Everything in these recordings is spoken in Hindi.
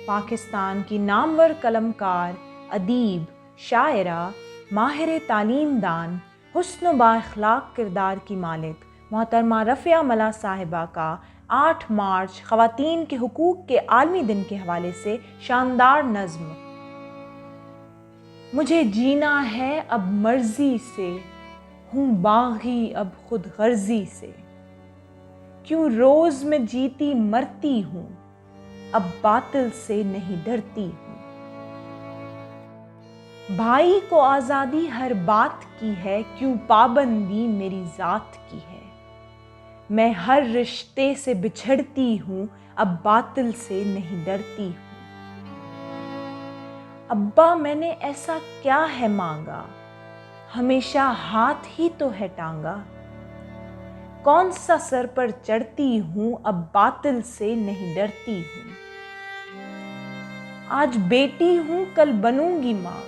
पाकिस्तान की नामवर कलमकार, अदीब, शायरा, माहिर तालीम दान, हुस्न बाअखलाक किरदार की मालिक मोहतरमा रफ़िया मला साहिबा का 8 मार्च ख़वातीन के हुकूक के आलमी दिन के हवाले से शानदार नज़्म। मुझे जीना है अब मर्जी से, हूँ बागी अब खुद गर्जी से। क्यों रोज़ मैं जीती मरती हूँ, अब बातिल से नहीं डरती हूँ। भाई को आज़ादी हर बात की है, क्यों पाबंदी मेरी ज़ात की है। मैं हर रिश्ते से बिछड़ती हूँ, अब बातिल से नहीं डरती हूँ। अब्बा मैंने ऐसा क्या है मांगा, हमेशा हाथ ही तो है टांगा। कौन सा सर पर चढ़ती हूँ, अब बातिल से नहीं डरती हूँ। आज बेटी हूँ कल बनूंगी माँ,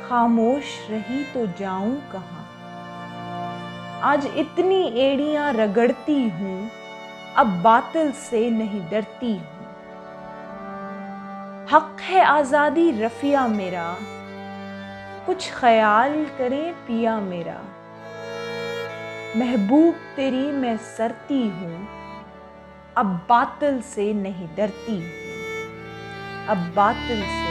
खामोश रही तो जाऊं कहाँ। आज इतनी एड़ियां रगड़ती हूँ, अब बातिल से नहीं डरती हूँ। हक है आज़ादी रफ़िया मेरा, कुछ ख्याल करे पिया मेरा। महबूब तेरी मैं सरती हूँ, अब बातिल से नहीं डरती हूँ। अब बातिल से